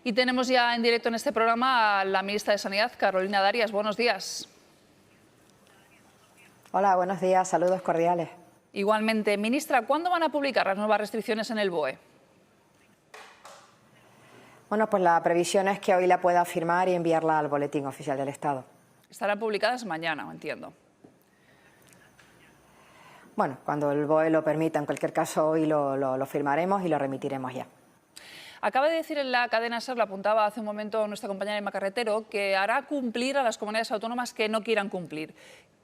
Y tenemos ya en directo en este programa a la ministra de Sanidad, Carolina Darias. Buenos días. Hola, buenos días. Saludos cordiales. Igualmente. Ministra, ¿cuándo van a publicar las nuevas restricciones en el BOE? Bueno, pues la previsión es que hoy la pueda firmar y enviarla al Boletín Oficial del Estado. Estarán publicadas mañana, entiendo. Bueno, cuando el BOE lo permita, en cualquier caso hoy lo firmaremos y lo remitiremos ya. Acaba de decir en la cadena SER, lo apuntaba hace un momento nuestra compañera Emma Carretero, que hará cumplir a las comunidades autónomas que no quieran cumplir.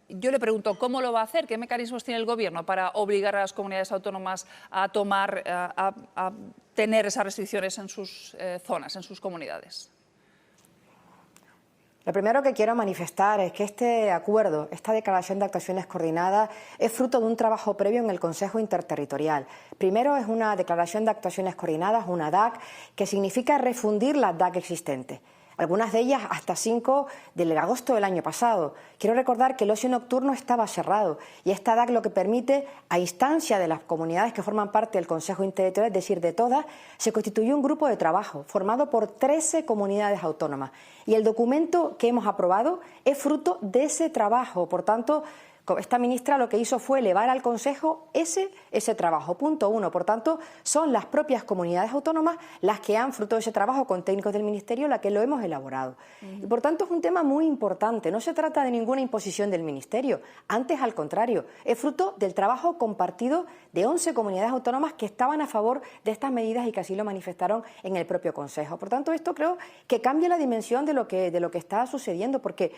Yo le pregunto, ¿cómo lo va a hacer? ¿Qué mecanismos tiene el Gobierno para obligar a las comunidades autónomas a tener esas restricciones en sus zonas, en sus comunidades? Lo primero que quiero manifestar es que este acuerdo, esta declaración de actuaciones coordinadas, es fruto de un trabajo previo en el Consejo Interterritorial. Primero es una declaración de actuaciones coordinadas, una DAC, que significa refundir las DAC existentes. Algunas de ellas hasta 5 de agosto del año pasado. Quiero recordar que el ocio nocturno estaba cerrado y esta DAC lo que permite, a instancia de las comunidades que forman parte del Consejo Interterritorial, es decir, de todas, se constituyó un grupo de trabajo formado por 13 comunidades autónomas. Y el documento que hemos aprobado es fruto de ese trabajo. Por tanto, esta ministra lo que hizo fue elevar al Consejo ese trabajo, punto 1. Por tanto, son las propias comunidades autónomas las que han, fruto de ese trabajo con técnicos del Ministerio, las que lo hemos elaborado. Y por tanto es un tema muy importante. No se trata de ninguna imposición del Ministerio, antes al contrario, es fruto del trabajo compartido de 11 comunidades autónomas que estaban a favor de estas medidas y que así lo manifestaron en el propio Consejo. Por tanto, esto creo que cambia la dimensión de lo que está sucediendo, porque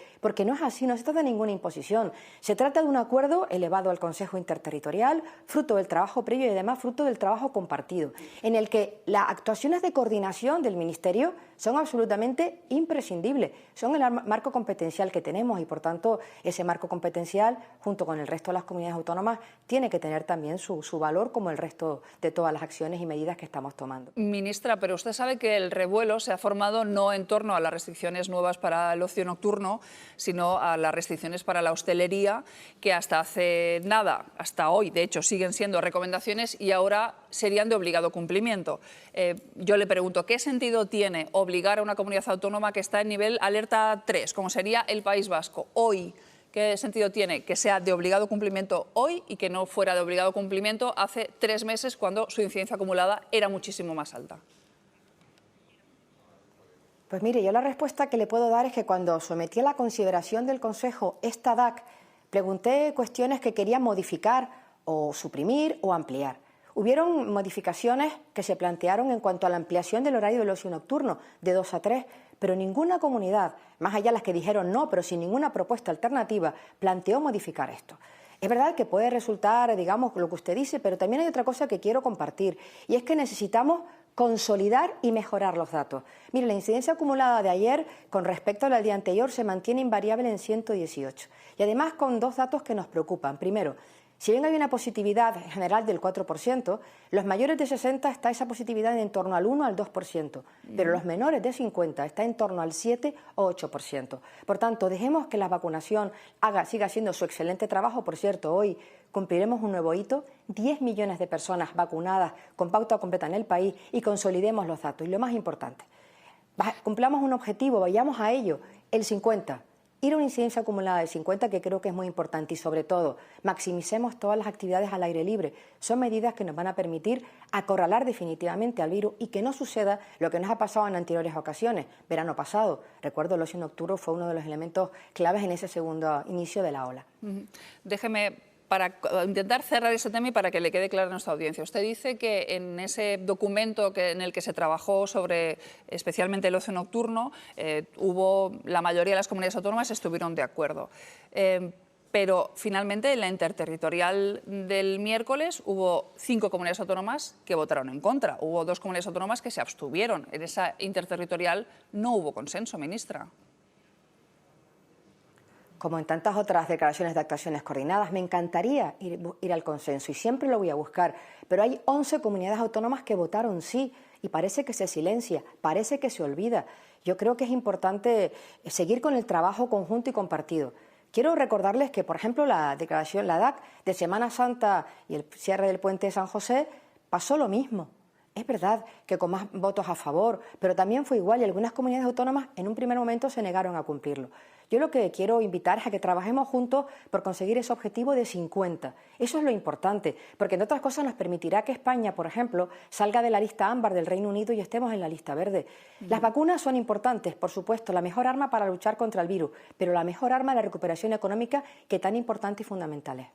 no es así, no se trata de ninguna imposición. Se trata de un acuerdo elevado al Consejo Interterritorial, fruto del trabajo previo y además fruto del trabajo compartido, en el que las actuaciones de coordinación del Ministerio son absolutamente imprescindibles, son el marco competencial que tenemos y por tanto ese marco competencial junto con el resto de las comunidades autónomas tiene que tener también su valor como el resto de todas las acciones y medidas que estamos tomando. Ministra, pero usted sabe que el revuelo se ha formado no en torno a las restricciones nuevas para el ocio nocturno, sino a las restricciones para la hostelería, que hasta hace nada, hasta hoy, de hecho, siguen siendo recomendaciones y ahora serían de obligado cumplimiento. Yo le pregunto, ¿qué sentido tiene obligar a una comunidad autónoma que está en nivel alerta 3, como sería el País Vasco, hoy? ¿Qué sentido tiene que sea de obligado cumplimiento hoy y que no fuera de obligado cumplimiento hace 3 meses cuando su incidencia acumulada era muchísimo más alta? Pues mire, yo la respuesta que le puedo dar es que cuando sometí a la consideración del Consejo esta DAC, pregunté cuestiones que querían modificar o suprimir o ampliar. Hubieron modificaciones que se plantearon en cuanto a la ampliación del horario del ocio nocturno de 2 a 3, pero ninguna comunidad, más allá de las que dijeron no, pero sin ninguna propuesta alternativa, planteó modificar esto. Es verdad que puede resultar, digamos, lo que usted dice, pero también hay otra cosa que quiero compartir, y es que necesitamos consolidar y mejorar los datos. Mire, la incidencia acumulada de ayer con respecto al día anterior se mantiene invariable en 118. Y además con 2 datos que nos preocupan. Primero, si bien hay una positividad general del 4%, los mayores de 60 está esa positividad en torno al 1 al 2%, pero los menores de 50 está en torno al 7 o 8%. Por tanto, dejemos que la vacunación siga haciendo su excelente trabajo. Por cierto, hoy cumpliremos un nuevo hito, 10 millones de personas vacunadas con pauta completa en el país y consolidemos los datos. Y lo más importante, cumplamos un objetivo, vayamos a ello, el 50%. Ir a una incidencia acumulada de 50, que creo que es muy importante, y sobre todo maximicemos todas las actividades al aire libre. Son medidas que nos van a permitir acorralar definitivamente al virus y que no suceda lo que nos ha pasado en anteriores ocasiones. Verano pasado, recuerdo, el ocio nocturno fue uno de los elementos claves en ese segundo inicio de la ola. Déjeme, para intentar cerrar ese tema y para que le quede claro a nuestra audiencia. Usted dice que en ese documento en el que se trabajó sobre especialmente el ocio nocturno, la mayoría de las comunidades autónomas estuvieron de acuerdo. Pero finalmente en la interterritorial del miércoles hubo 5 comunidades autónomas que votaron en contra. Hubo 2 comunidades autónomas que se abstuvieron. En esa interterritorial no hubo consenso, ministra. Como en tantas otras declaraciones de actuaciones coordinadas, me encantaría ir al consenso y siempre lo voy a buscar, pero hay 11 comunidades autónomas que votaron sí y parece que se silencia, parece que se olvida. Yo creo que es importante seguir con el trabajo conjunto y compartido. Quiero recordarles que, por ejemplo, la declaración, la DAC de Semana Santa y el cierre del puente de San José pasó lo mismo. Es verdad que con más votos a favor, pero también fue igual y algunas comunidades autónomas en un primer momento se negaron a cumplirlo. Yo lo que quiero invitar es a que trabajemos juntos por conseguir ese objetivo de 50. Eso es lo importante, porque entre otras cosas nos permitirá que España, por ejemplo, salga de la lista ámbar del Reino Unido y estemos en la lista verde. Las vacunas son importantes, por supuesto, la mejor arma para luchar contra el virus, pero la mejor arma es la recuperación económica, que tan importante y fundamental es.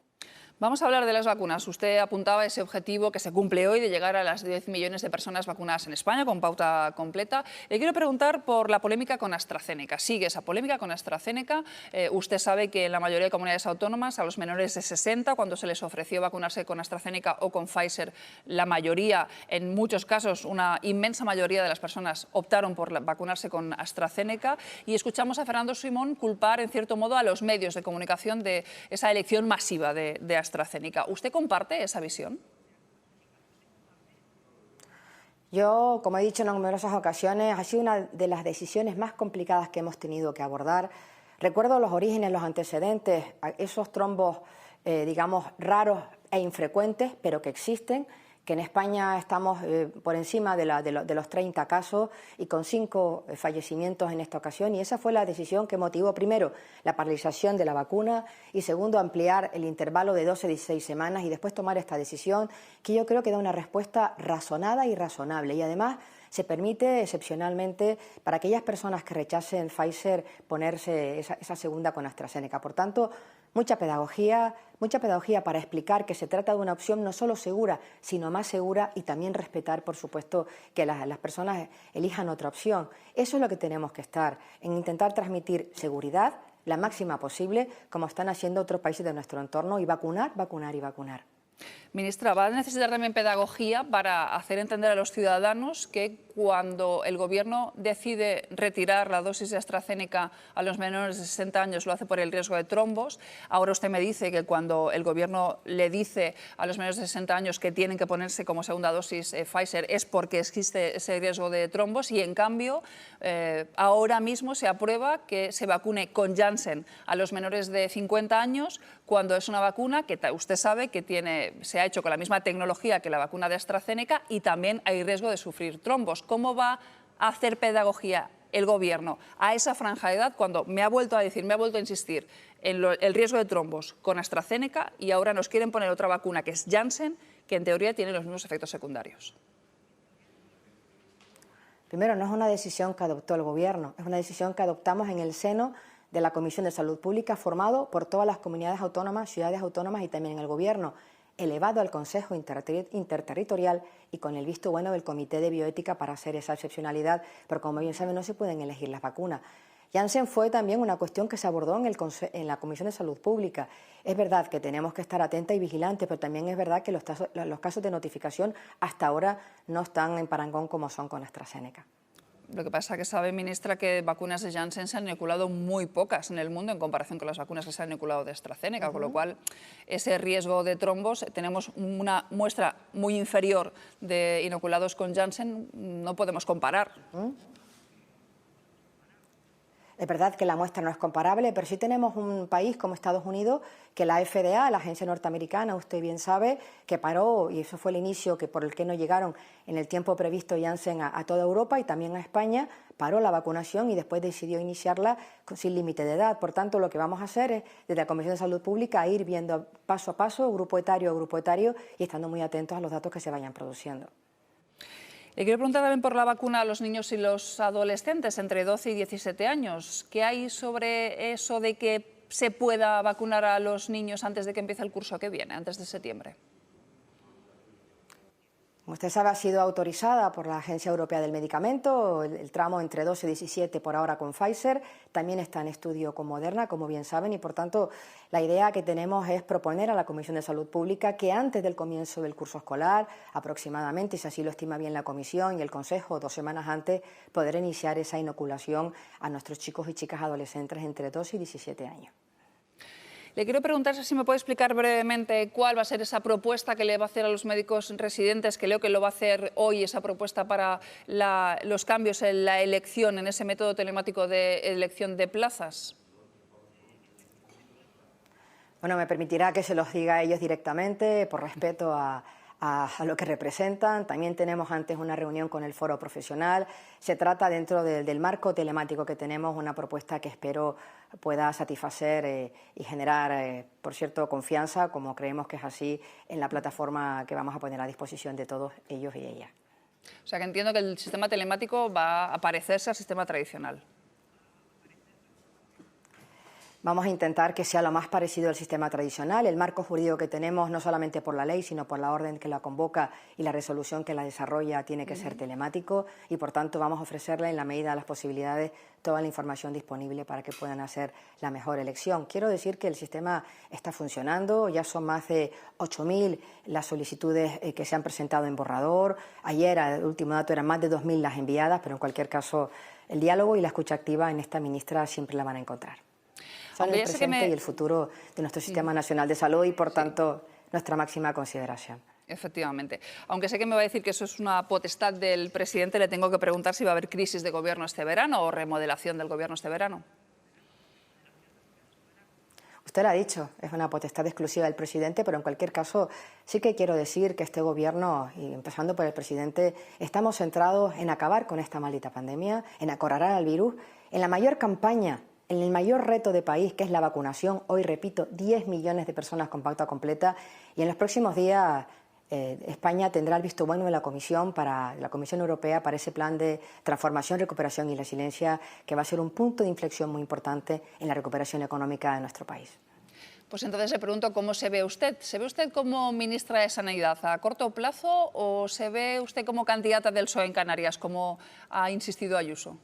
Vamos a hablar de las vacunas. Usted apuntaba ese objetivo que se cumple hoy de llegar a las 10 millones de personas vacunadas en España con pauta completa. Le quiero preguntar por la polémica con AstraZeneca. Sigue esa polémica con AstraZeneca. Usted sabe que en la mayoría de comunidades autónomas a los menores de 60, cuando se les ofreció vacunarse con AstraZeneca o con Pfizer, la mayoría, en muchos casos, una inmensa mayoría de las personas optaron por vacunarse con AstraZeneca. Y escuchamos a Fernando Simón culpar, en cierto modo, a los medios de comunicación de esa elección masiva de AstraZeneca. ¿Usted comparte esa visión? Yo, como he dicho en numerosas ocasiones, ha sido una de las decisiones más complicadas que hemos tenido que abordar. Recuerdo los orígenes, los antecedentes, esos trombos, digamos, raros e infrecuentes, pero que existen, que en España estamos por encima de los 30 casos y con 5 fallecimientos en esta ocasión. Y esa fue la decisión que motivó, primero, la paralización de la vacuna y, segundo, ampliar el intervalo de 12 a 16 semanas y después tomar esta decisión, que yo creo que da una respuesta razonada y razonable. Y además se permite excepcionalmente para aquellas personas que rechacen Pfizer ponerse esa segunda con AstraZeneca. Por tanto, mucha pedagogía para explicar que se trata de una opción no solo segura, sino más segura, y también respetar, por supuesto, que las personas elijan otra opción. Eso es lo que tenemos que estar, en intentar transmitir seguridad, la máxima posible, como están haciendo otros países de nuestro entorno, y vacunar, vacunar y vacunar. Ministra, ¿va a necesitar también pedagogía para hacer entender a los ciudadanos que cuando el Gobierno decide retirar la dosis de AstraZeneca a los menores de 60 años lo hace por el riesgo de trombos? Ahora usted me dice que cuando el Gobierno le dice a los menores de 60 años que tienen que ponerse como segunda dosis Pfizer es porque existe ese riesgo de trombos, y en cambio ahora mismo se aprueba que se vacune con Janssen a los menores de 50 años cuando es una vacuna que usted sabe que se ha hecho con la misma tecnología que la vacuna de AstraZeneca y también hay riesgo de sufrir trombos. ¿Cómo va a hacer pedagogía el Gobierno a esa franja de edad cuando me ha vuelto a insistir en el riesgo de trombos con AstraZeneca y ahora nos quieren poner otra vacuna que es Janssen, que en teoría tiene los mismos efectos secundarios? Primero, no es una decisión que adoptó el Gobierno, es una decisión que adoptamos en el seno de la Comisión de Salud Pública, formado por todas las comunidades autónomas, ciudades autónomas y también el Gobierno, elevado al Consejo Interterritorial y con el visto bueno del Comité de Bioética para hacer esa excepcionalidad, pero como bien saben no se pueden elegir las vacunas. Janssen fue también una cuestión que se abordó en la Comisión de Salud Pública. Es verdad que tenemos que estar atentas y vigilantes, pero también es verdad que los casos de notificación hasta ahora no están en parangón como son con AstraZeneca. Lo que pasa es que sabe, ministra, que vacunas de Janssen se han inoculado muy pocas en el mundo en comparación con las vacunas que se han inoculado de AstraZeneca, con lo cual ese riesgo de trombos, tenemos una muestra muy inferior de inoculados con Janssen, no podemos comparar. Es verdad que la muestra no es comparable, pero sí tenemos un país como Estados Unidos que la FDA, la agencia norteamericana, usted bien sabe, que paró, y eso fue el inicio por el que no llegaron en el tiempo previsto Janssen a toda Europa y también a España, paró la vacunación y después decidió iniciarla sin límite de edad. Por tanto, lo que vamos a hacer es, desde la Comisión de Salud Pública, ir viendo paso a paso, grupo etario a grupo etario, y estando muy atentos a los datos que se vayan produciendo. Le quiero preguntar también por la vacuna a los niños y los adolescentes entre 12 y 17 años. ¿Qué hay sobre eso de que se pueda vacunar a los niños antes de que empiece el curso que viene, antes de septiembre? Como usted sabe, ha sido autorizada por la Agencia Europea del Medicamento, el tramo entre 12 y 17 por ahora con Pfizer, también está en estudio con Moderna, como bien saben, y por tanto la idea que tenemos es proponer a la Comisión de Salud Pública que antes del comienzo del curso escolar, aproximadamente, si así lo estima bien la Comisión y el Consejo, 2 semanas antes, poder iniciar esa inoculación a nuestros chicos y chicas adolescentes entre 12 y 17 años. Le quiero preguntar si me puede explicar brevemente cuál va a ser esa propuesta que le va a hacer a los médicos residentes, que leo que lo va a hacer hoy, esa propuesta para los cambios en la elección, en ese método telemático de elección de plazas. Bueno, me permitirá que se los diga a ellos directamente, por respeto a a lo que representan. También tenemos antes una reunión con el foro profesional. Se trata, dentro del marco telemático que tenemos, una propuesta que espero pueda satisfacer y generar, por cierto, confianza, como creemos que es así, en la plataforma que vamos a poner a disposición de todos ellos y ellas. O sea que entiendo que el sistema telemático va a parecerse al sistema tradicional. Vamos a intentar que sea lo más parecido al sistema tradicional. El marco jurídico que tenemos, no solamente por la ley, sino por la orden que la convoca y la resolución que la desarrolla, tiene que ser telemático y, por tanto, vamos a ofrecerle, en la medida de las posibilidades, toda la información disponible para que puedan hacer la mejor elección. Quiero decir que el sistema está funcionando, ya son más de 8.000 las solicitudes que se han presentado en borrador. Ayer, el último dato, eran más de 2.000 las enviadas, pero en cualquier caso, el diálogo y la escucha activa en esta ministra siempre la van a encontrar. Son el presente y el futuro de nuestro Sistema Nacional de Salud y, por tanto, nuestra máxima consideración. Efectivamente. Aunque sé que me va a decir que eso es una potestad del presidente, le tengo que preguntar si va a haber crisis de gobierno este verano o remodelación del gobierno este verano. Usted lo ha dicho, es una potestad exclusiva del presidente, pero en cualquier caso sí que quiero decir que este gobierno, y empezando por el presidente, estamos centrados en acabar con esta maldita pandemia, en acorralar al virus, en la mayor campaña, en el mayor reto de país, que es la vacunación. Hoy, repito, 10 millones de personas con pauta completa, y en los próximos días España tendrá el visto bueno de la Comisión Europea para ese plan de transformación, recuperación y resiliencia, que va a ser un punto de inflexión muy importante en la recuperación económica de nuestro país. Pues entonces le pregunto cómo se ve usted. ¿Se ve usted como ministra de Sanidad a corto plazo o se ve usted como candidata del PSOE en Canarias, como ha insistido Ayuso?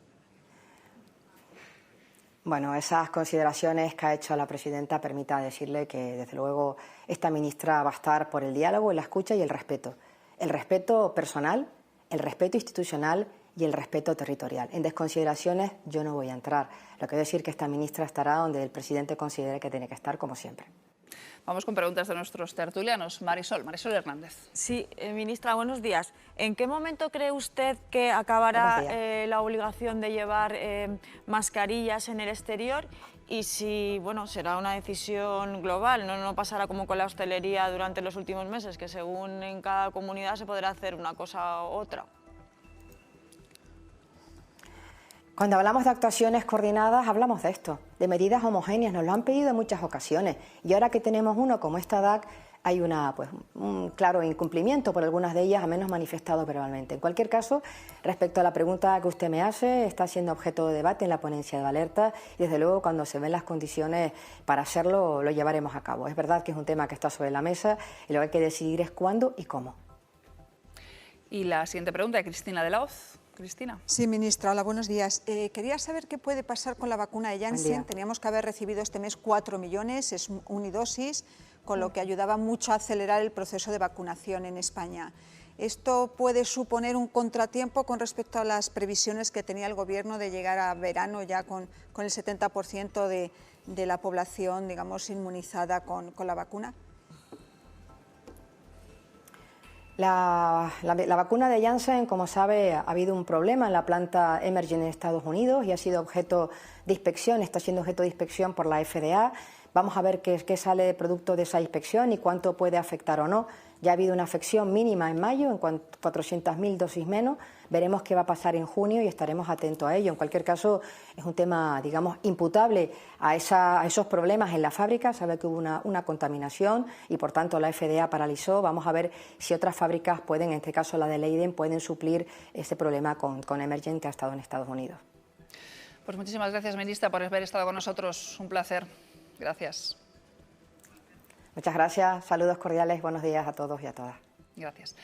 Bueno, esas consideraciones que ha hecho la presidenta, permita decirle que, desde luego, esta ministra va a estar por el diálogo, la escucha y el respeto. El respeto personal, el respeto institucional y el respeto territorial. En desconsideraciones yo no voy a entrar. Lo que quiero decir que esta ministra estará donde el presidente considere que tiene que estar, como siempre. Vamos con preguntas de nuestros tertulianos. Marisol Hernández. Sí, ministra, buenos días. ¿En qué momento cree usted que acabará la obligación de llevar mascarillas en el exterior? Y si, bueno, será una decisión global, no pasará como con la hostelería durante los últimos meses, que según en cada comunidad se podrá hacer una cosa u otra. Cuando hablamos de actuaciones coordinadas, hablamos de esto, de medidas homogéneas. Nos lo han pedido en muchas ocasiones. Y ahora que tenemos uno como esta DAC, hay un claro incumplimiento por algunas de ellas, al menos manifestado verbalmente. En cualquier caso, respecto a la pregunta que usted me hace, está siendo objeto de debate en la ponencia de alerta y, desde luego, cuando se ven las condiciones para hacerlo, lo llevaremos a cabo. Es verdad que es un tema que está sobre la mesa y lo que hay que decidir es cuándo y cómo. Y la siguiente pregunta de Cristina de la Hoz. Cristina. Sí, ministra, hola, buenos días. Quería saber qué puede pasar con la vacuna de Janssen. Teníamos que haber recibido este mes 4 millones, es unidosis, con lo que ayudaba mucho a acelerar el proceso de vacunación en España. ¿Esto puede suponer un contratiempo con respecto a las previsiones que tenía el Gobierno de llegar a verano ya con el 70% de la población, digamos, inmunizada con la vacuna? La vacuna de Janssen, como sabe, ha habido un problema en la planta Emergen en Estados Unidos y ha sido objeto de inspección, está siendo objeto de inspección por la FDA. Vamos a ver qué sale de producto de esa inspección y cuánto puede afectar o no. Ya ha habido una afección mínima en mayo, en cuanto a 400.000 dosis menos. Veremos qué va a pasar en junio y estaremos atentos a ello. En cualquier caso, es un tema, digamos, imputable a esos problemas en la fábrica. Sabe que hubo una contaminación y, por tanto, la FDA paralizó. Vamos a ver si otras fábricas pueden, en este caso la de Leiden, pueden suplir ese problema con Emergen, que ha estado en Estados Unidos. Pues muchísimas gracias, ministra, por haber estado con nosotros. Un placer. Gracias. Muchas gracias. Saludos cordiales. Buenos días a todos y a todas. Gracias.